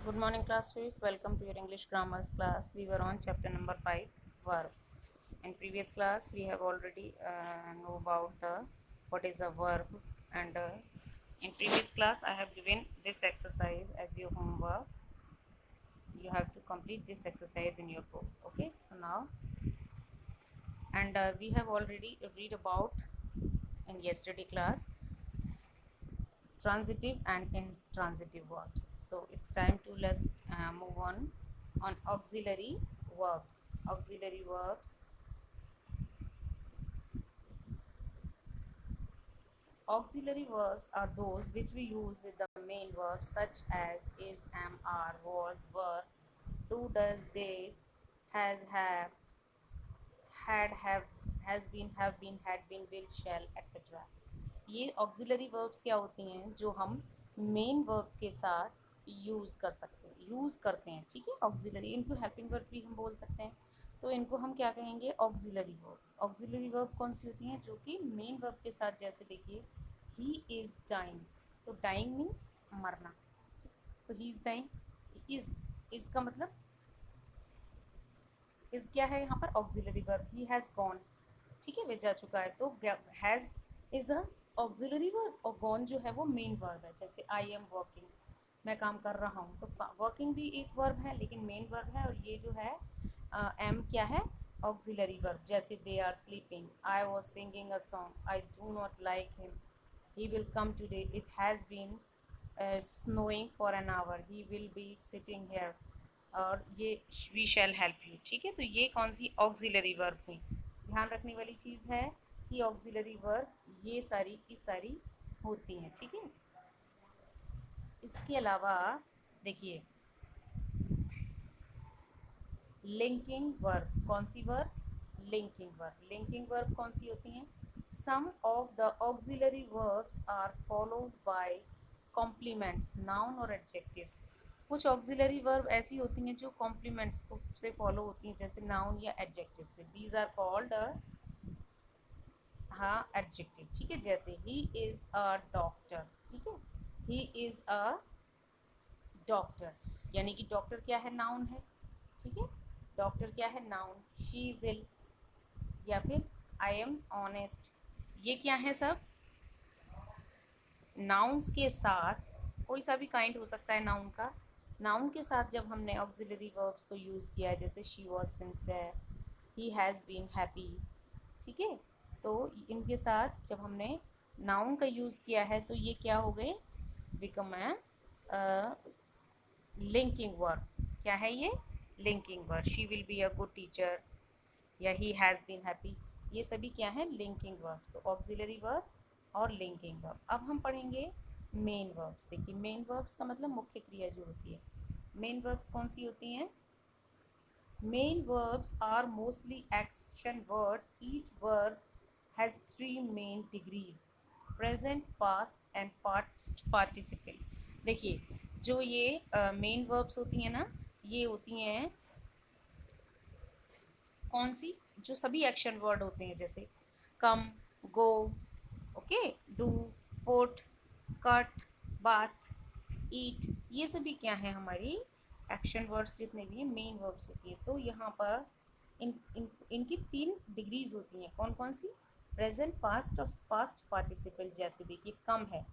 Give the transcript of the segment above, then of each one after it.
Good morning, class students. Welcome to your English grammars class. We were on chapter number 5, verb. In previous class, we have already know about the what is a verb, and in previous class, I have given this exercise as your homework. You have to complete this exercise in your book. Okay. So now, and we have already read about in yesterday class transitive and intransitive verbs. So it's time to let's move on auxiliary verbs. Auxiliary verbs. Auxiliary verbs are those which we use with the main verbs such as is, am, are, was, were, do, does, did, has, have, had, have been, had been, will, shall, etc. ये auxiliary verbs क्या होती हैं जो हम main verb के साथ use कर सकते हैं, यूज़ करते हैं, ठीक है। ऑक्सिलरी, इनको हेल्पिंग वर्ब भी हम बोल सकते हैं, तो इनको हम क्या कहेंगे, ऑक्सिलरी वर्ब। ऑक्सिलरी वर्ब कौन सी होती हैं, जो कि मेन वर्ब के साथ, जैसे देखिए ही इज़ डाइंग, तो डाइंग मीन्स मरना, ठीक है। तो ही इज़ डाइंग, इज़ का मतलब, इज़ क्या है यहाँ पर, auxiliary verb. He has gone, ठीक है, वे जा चुका है, तो has is a auxiliary verb, और गॉन जो है वो मेन वर्ब है। जैसे आई एम वर्किंग, मैं काम कर रहा हूँ, तो वर्किंग भी एक वर्ब है लेकिन मेन वर्ब है, और ये जो है एम क्या है, ऑक्सिलरी वर्ब। जैसे they are sleeping, I was singing a song, I do not like him, he will come today, it has been snowing for an hour, he will be sitting here, और ये we shall help you, ठीक है। तो ये कौन सी auxiliary verb हुई। ध्यान रखने वाली चीज़ है कि ऑक्सिलरी वर्ब ये सारी की सारी होती हैं, ठीक है। इसके अलावा देखिए लिंकिंग वर्ब, कौन सी verb, linking verb. Linking verb कौन सी होती हैं, some of the auxiliary verbs are followed by complements, noun और एडजेक्टिव्स। कुछ ऑक्सिलरी वर्ब ऐसी होती हैं जो कॉम्प्लीमेंट्स को से फॉलो होती हैं, जैसे नाउन या एडजेक्टिव से। दीज आर कॉल्ड हाँ एडजेक्टिव, ठीक है। जैसे ही इज़ अ डॉक्टर, ठीक है, ही इज़ अ डॉक्टर, यानी कि डॉक्टर क्या है, नाउन है, ठीक है। डॉक्टर क्या है, नाउन। शी इज़ इल, या फिर आई एम ऑनेस्ट, ये क्या है, सब नाउन्स के साथ। कोई सा भी काइंड हो सकता है नाउन का, नाउन के साथ जब हमने ऑक्सिलरी वर्ब्स को यूज़ किया है, जैसे she was sincere, he has been happy, ठीक है। तो इनके साथ जब हमने नाउन का यूज़ किया है तो ये क्या हो गए, बिकम ए लिंकिंग वर्ब। क्या है ये, linking verb. She will be a good teacher, या ही हैज़ बीन हैप्पी, ये सभी क्या है, लिंकिंग वर्ब्स। तो ऑक्सिलरी वर्ब और लिंकिंग वर्ब। अब हम पढ़ेंगे मेन वर्ब्स। देखिए मेन वर्ब्स का मतलब मुख्य क्रिया जो होती है। मेन वर्ब्स कौन सी होती हैं, main verbs are mostly action words. Each verb has three main degrees: present, past and past participle. देखिए जो ये मेन verbs होती हैं ना, ये होती हैं कौन सी, जो सभी एक्शन वर्ड होते हैं, जैसे come, go, okay, do, put, cut, bath, eat, ये सभी क्या है, हमारी एक्शन वर्ड्स जितने भी हैं मेन वर्ड्स होती हैं। तो यहाँ पर इनकी 3 डिग्रीज होती हैं। कौन कौन सी, प्रेजेंट, पास्ट और पास्ट पार्टिसिपल। जैसे देखिए कम है,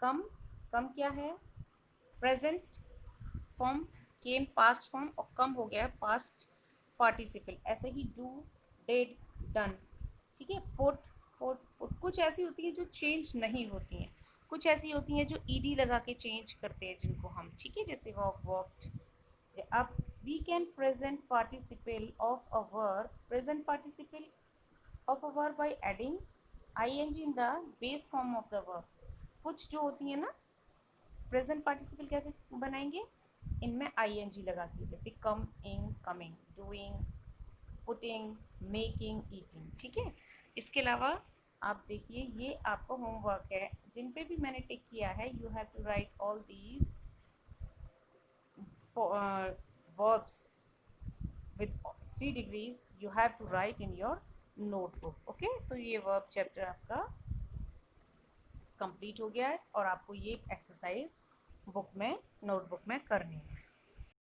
कम, कम क्या है, प्रेजेंट फॉर्म, केम पास्ट फॉर्म, और कम हो गया पास्ट पार्टिसिपल। ऐसे ही डू, डिड, डन, ठीक है। पुट, पुट कुछ ऐसी होती है जो चेंज नहीं होती हैं, कुछ ऐसी होती हैं जो ईडी लगा के चेंज करते हैं जिनको हम, ठीक है, जैसे वॉक, वॉक्ड। अब we can present participle of a verb, present participle of a verb by adding ING in the base form of the verb. कुछ जो होती है ना, प्रेजेंट पार्टिसिपल कैसे बनाएंगे, इनमें आईएनजी लगा के, जैसे come, in, coming, doing, putting, making, eating, ठीक है। इसके अलावा आप देखिए ये आपका होमवर्क है, जिन पे भी मैंने टिक किया है, you have to write all these verbs with 3 degrees, you have to write in your notebook, okay। तो ये वर्ब चैप्टर आपका कंप्लीट हो गया है, और आपको ये एक्सरसाइज बुक में, नोटबुक में करनी है।